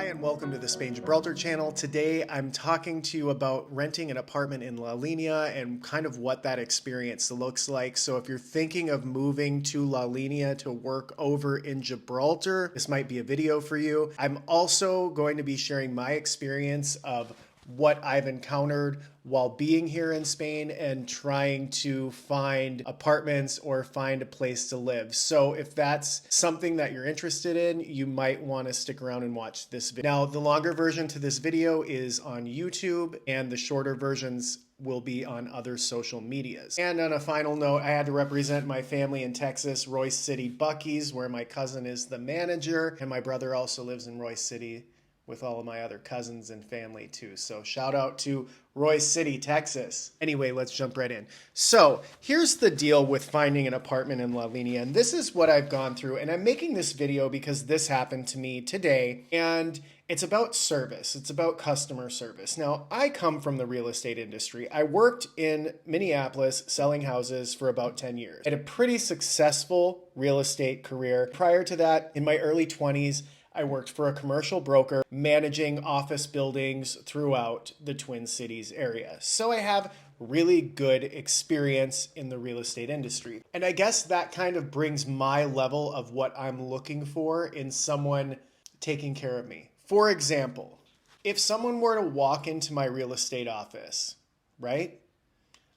and welcome to the Spain Gibraltar channel. Today I'm talking to you about renting an apartment in La Linea and kind of what that experience looks like. So if you're thinking of moving to La Linea to work over in Gibraltar, this might be a video for you. I'm also going to be sharing my experience of what I've encountered while being here in Spain and trying to find apartments or find a place to live. So if that's something that you're interested in, you might want to stick around and watch this video. Now, the longer version to this video is on YouTube, and the shorter versions will be on other social medias. And on a final note, I had to represent my family in Texas, Royce City Buc-ee's, where my cousin is the manager, and my brother also lives in Royce City with all of my other cousins and family too. So shout out to Royce City, Texas. Anyway, let's jump right in. So here's the deal with finding an apartment in La Linea, and this is what I've gone through. And I'm making this video because this happened to me today, and it's about service. It's about customer service. Now, I come from the real estate industry. I worked in Minneapolis selling houses for about 10 years. I had a pretty successful real estate career. Prior to that, in my early 20s, I worked for a commercial broker managing office buildings throughout the Twin Cities area. So I have really good experience in the real estate industry. And I guess that kind of brings my level of what I'm looking for in someone taking care of me. For example, if someone were to walk into my real estate office, right?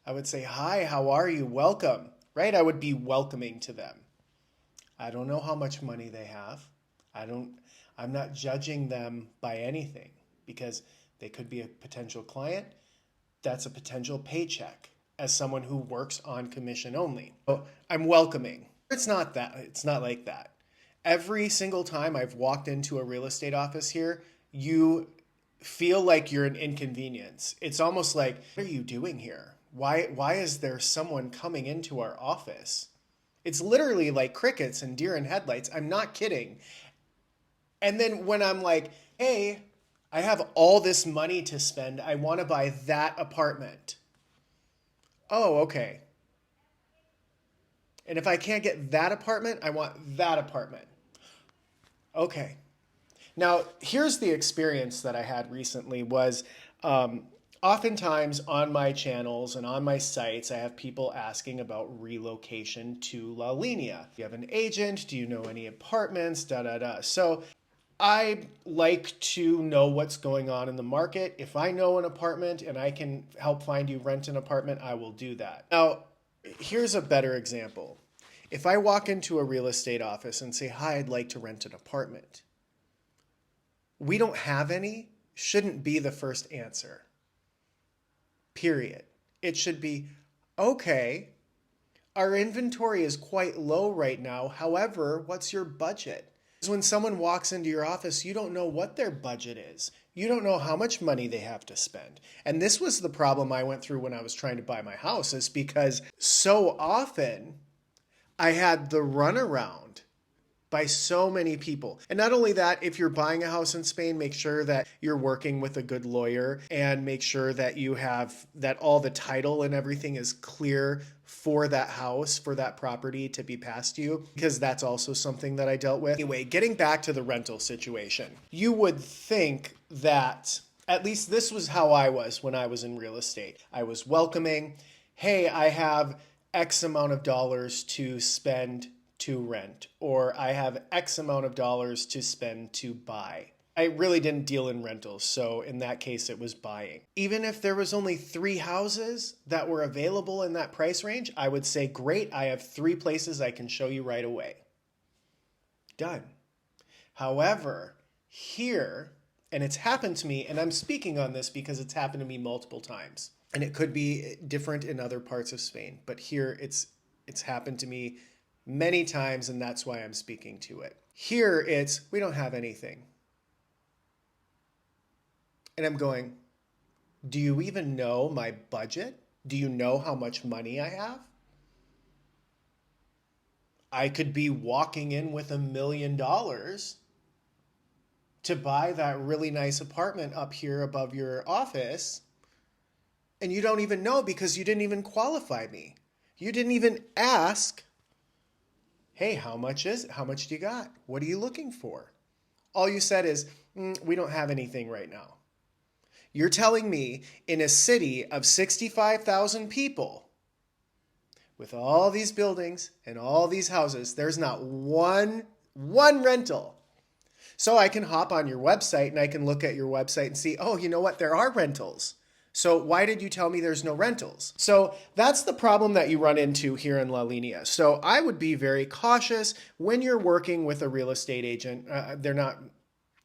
I would say, "Hi, how are you? Welcome," right? I would be welcoming to them. I don't know how much money they have. I'm not judging them by anything because they could be a potential client. That's a potential paycheck as someone who works on commission only. So I'm welcoming. It's not like that. Every single time I've walked into a real estate office here, you feel like you're an inconvenience. It's almost like, what are you doing here? Why is there someone coming into our office? It's literally like crickets and deer in headlights. I'm not kidding. And then when I'm like, "Hey, I have all this money to spend. I want to buy that apartment." "Oh, okay. And if I can't get that apartment, I want that apartment." "Okay." Now, here's the experience that I had recently was oftentimes on my channels and on my sites, I have people asking about relocation to La Linea. Do you have an agent? Do you know any apartments? So I like to know what's going on in the market. If I know an apartment and I can help find you rent an apartment, I will do that. Now, here's a better example. If I walk into a real estate office and say, "Hi, I'd like to rent an apartment," "We don't have any" shouldn't be the first answer. Period. It should be, "Okay, our inventory is quite low right now. However, what's your budget?" When someone walks into your office, you don't know what their budget is. You don't know how much money they have to spend. And this was the problem I went through when I was trying to buy my house, is because so often I had the runaround by so many people. And not only that, if you're buying a house in Spain, make sure that you're working with a good lawyer and make sure that that all the title and everything is clear for that house, for that property to be passed to you, because that's also something that I dealt with. Anyway, getting back to the rental situation, you would think that, at least this was how I was when I was in real estate. I was welcoming. "Hey, I have X amount of dollars to spend to rent," or "I have X amount of dollars to spend to buy." I really didn't deal in rentals, so in that case it was buying. Even if there was only 3 houses that were available in that price range, I would say, "Great, I have 3 places I can show you right away." Done. However, here, and it's happened to me, and I'm speaking on this because it's happened to me multiple times, and it could be different in other parts of Spain, but here it's happened to me many times, and that's why I'm speaking to it. Here it's, "We don't have anything." And I'm going, do you even know my budget? Do you know how much money I have? I could be walking in with $1 million to buy that really nice apartment up here above your office, and you don't even know because you didn't even qualify me. You didn't even ask, "Hey, how much is it? How much do you got? What are you looking for?" All you said is, We don't have anything right now. You're telling me in a city of 65,000 people, with all these buildings and all these houses, there's not one rental. So I can hop on your website and I can look at your website and see, oh, you know what? There are rentals. So why did you tell me there's no rentals? So that's the problem that you run into here in La Linea. So I would be very cautious when you're working with a real estate agent. They're not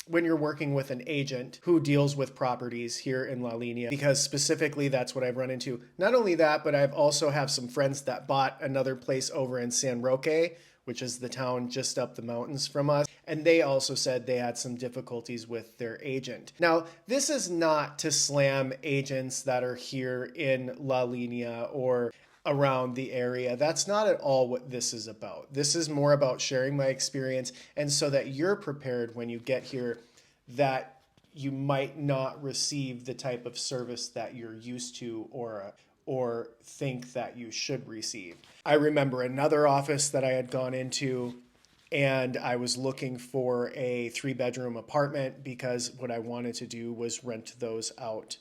when you're working with an agent who deals with properties here in La Linea, because specifically that's what I've run into. Not only that, but I've also have some friends that bought another place over in San Roque, which is the town just up the mountains from us. And they also said they had some difficulties with their agent. Now, this is not to slam agents that are here in La Linea or around the area. That's not at all what this is about. This is more about sharing my experience, and so that you're prepared when you get here that you might not receive the type of service that you're used to or think that you should receive. I remember another office that I had gone into, and I was looking for a 3-bedroom apartment because what I wanted to do was rent those out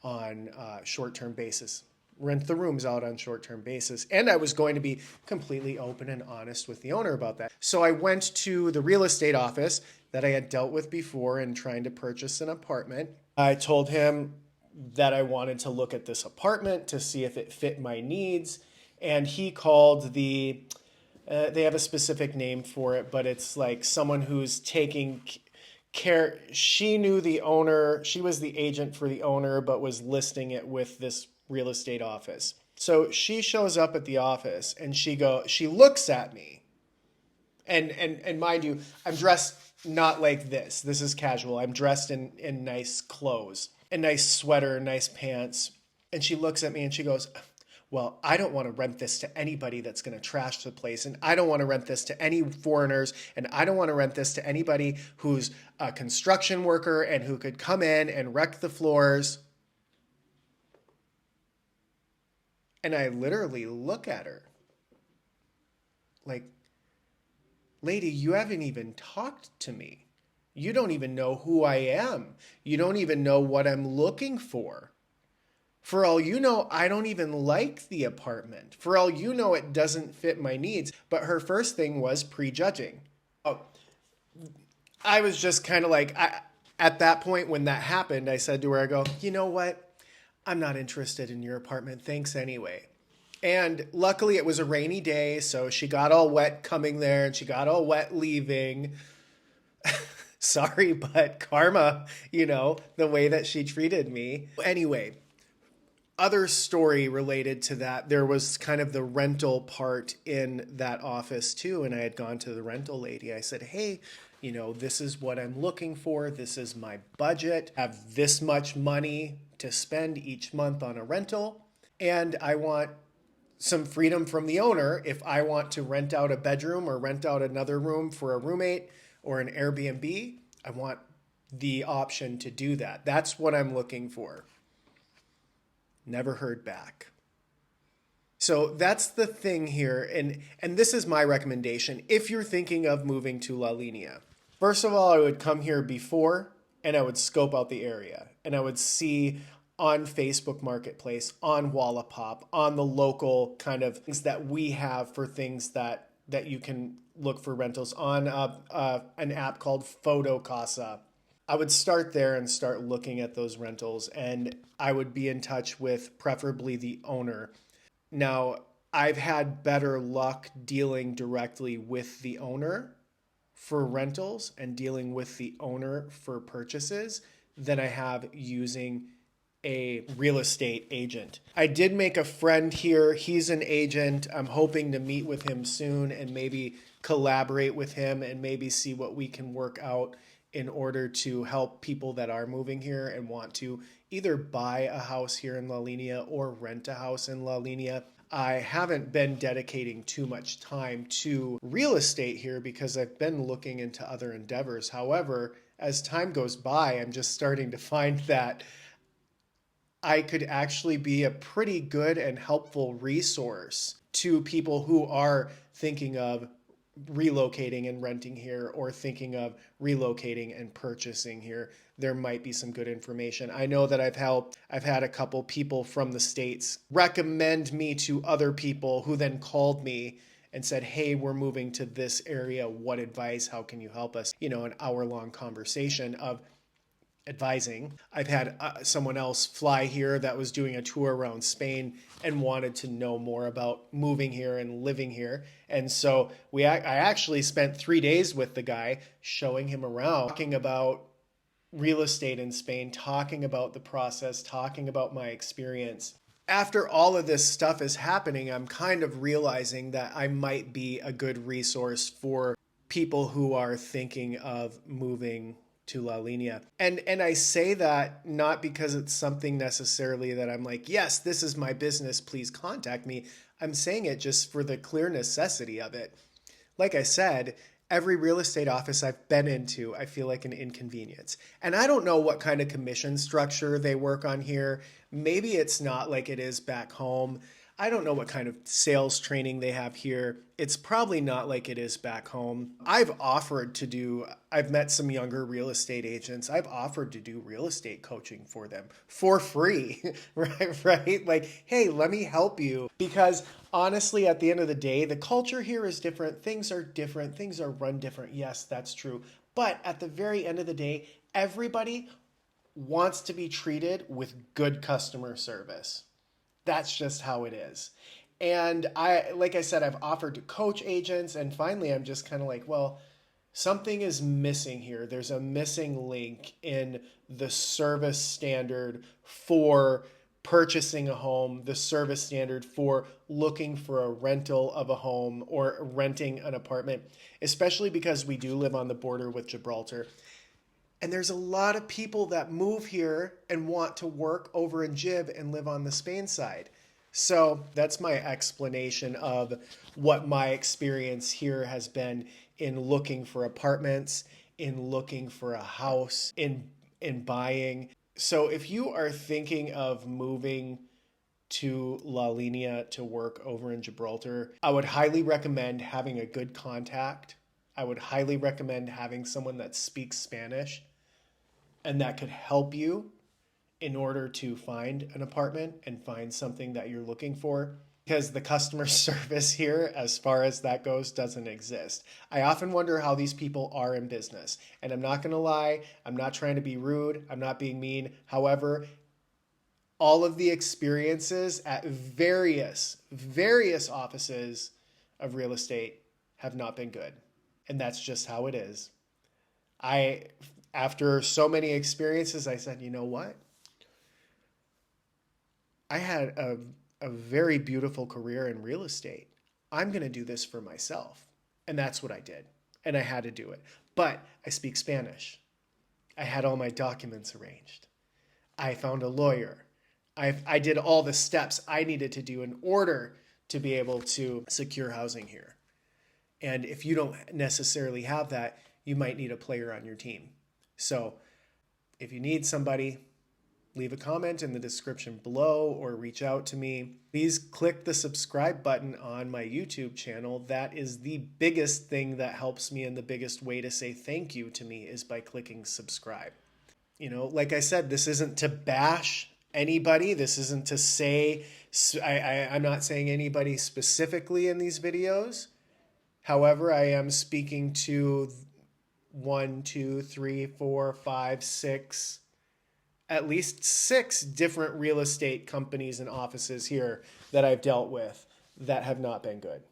on short-term basis. Rent the rooms out on short-term basis. And I was going to be completely open and honest with the owner about that. So I went to the real estate office that I had dealt with before in trying to purchase an apartment. I told him that I wanted to look at this apartment to see if it fit my needs. And he called they have a specific name for it, but it's like someone who's taking care. She knew the owner. She was the agent for the owner, but was listing it with this real estate office. So she shows up at the office and she looks at me. And mind you, I'm dressed not like this. This is casual. I'm dressed in nice clothes, a nice sweater, nice pants. And she looks at me and she goes, well, I don't want to rent this to anybody that's going to trash the place. And I don't want to rent this to any foreigners. And I don't want to rent this to anybody who's a construction worker and who could come in and wreck the floors. And I literally look at her like, lady, you haven't even talked to me. You don't even know who I am. You don't even know what I'm looking for. For all you know, I don't even like the apartment. For all you know, it doesn't fit my needs. But her first thing was prejudging. Oh, I was just kind of like, at that point when that happened, I said to her, I go, you know what? I'm not interested in your apartment. Thanks anyway. And luckily it was a rainy day, so she got all wet coming there and she got all wet leaving. Sorry, but karma, the way that she treated me. Anyway, other story related to that, there was kind of the rental part in that office too. And I had gone to the rental lady. I said, hey, this is what I'm looking for. This is my budget. I have this much money to spend each month on a rental. And I want some freedom from the owner if I want to rent out a bedroom or rent out another room for a roommate or an Airbnb. I want the option to do that. That's what I'm looking for. Never heard back. So that's the thing here. And this is my recommendation. If you're thinking of moving to La Linea, first of all, I would come here before and I would scope out the area and I would see on Facebook Marketplace, on Wallapop, on the local kind of things that we have for things that you can look for rentals on an app called Fotocasa. I would start there and start looking at those rentals, and I would be in touch with preferably the owner. Now, I've had better luck dealing directly with the owner for rentals and dealing with the owner for purchases than I have using a real estate agent. I did make a friend here. He's an agent. I'm hoping to meet with him soon and maybe collaborate with him and maybe see what we can work out in order to help people that are moving here and want to either buy a house here in La Linea or rent a house in La Linea. I haven't been dedicating too much time to real estate here because I've been looking into other endeavors. However, as time goes by, I'm just starting to find that I could actually be a pretty good and helpful resource to people who are thinking of relocating and renting here or thinking of relocating and purchasing here, there might be some good information. I know that I've had a couple people from the States recommend me to other people who then called me and said, hey, we're moving to this area. What advice? How can you help us? You know, an hour-long conversation of advising. I've had someone else fly here that was doing a tour around Spain and wanted to know more about moving here and living here. And so I actually spent 3 days with the guy, showing him around, talking about real estate in Spain, talking about the process, talking about my experience. After all of this stuff is happening, I'm kind of realizing that I might be a good resource for people who are thinking of moving to La Linea. And I say that not because it's something necessarily that I'm like, yes, this is my business, please contact me. I'm saying it just for the clear necessity of it. Like I said, every real estate office I've been into, I feel like an inconvenience. And I don't know what kind of commission structure they work on here. Maybe it's not like it is back home. I don't know what kind of sales training they have here. It's probably not like it is back home. I've met some younger real estate agents. I've offered to do real estate coaching for them for free, right? Like, hey, let me help you. Because honestly, at the end of the day, the culture here is different. Things are different. Things are run different. Yes, that's true. But at the very end of the day, everybody wants to be treated with good customer service. That's just how it is. And like I said, I've offered to coach agents, and finally I'm just kind of like, well, something is missing here. There's a missing link in the service standard for purchasing a home, the service standard for looking for a rental of a home or renting an apartment, especially because we do live on the border with Gibraltar. And there's a lot of people that move here and want to work over in Gib and live on the Spain side. So that's my explanation of what my experience here has been in looking for apartments, in looking for a house, in buying. So if you are thinking of moving to La Linea to work over in Gibraltar, I would highly recommend having a good contact. I would highly recommend having someone that speaks Spanish and that could help you in order to find an apartment and find something that you're looking for, because the customer service here, as far as that goes, doesn't exist. I often wonder how these people are in business. And I'm not going to lie, I'm not trying to be rude, I'm not being mean. However, all of the experiences at various offices of real estate have not been good. And that's just how it is. After so many experiences, I said, you know what? I had a very beautiful career in real estate. I'm going to do this for myself. And that's what I did. And I had to do it. But I speak Spanish. I had all my documents arranged. I found a lawyer. I did all the steps I needed to do in order to be able to secure housing here. And if you don't necessarily have that, you might need a player on your team. So if you need somebody, leave a comment in the description below or reach out to me. Please click the subscribe button on my YouTube channel. That is the biggest thing that helps me, and the biggest way to say thank you to me is by clicking subscribe. You know, like I said, this isn't to bash anybody. This isn't to say, I'm not saying anybody specifically in these videos. However, I am speaking to 1, 2, 3, 4, 5, 6, at least 6 different real estate companies and offices here that I've dealt with that have not been good.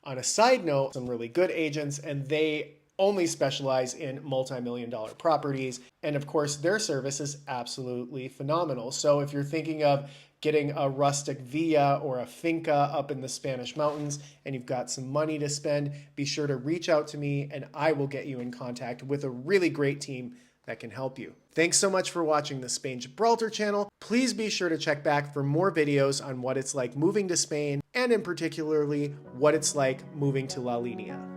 On a side note, some really good agents, and they only specialize in multi-million-dollar properties. And of course, their service is absolutely phenomenal. So if you're thinking of getting a rustic villa or a finca up in the Spanish mountains and you've got some money to spend, be sure to reach out to me and I will get you in contact with a really great team that can help you. Thanks so much for watching the Spain Gibraltar channel. Please be sure to check back for more videos on what it's like moving to Spain, and in particularly what it's like moving to La Linea.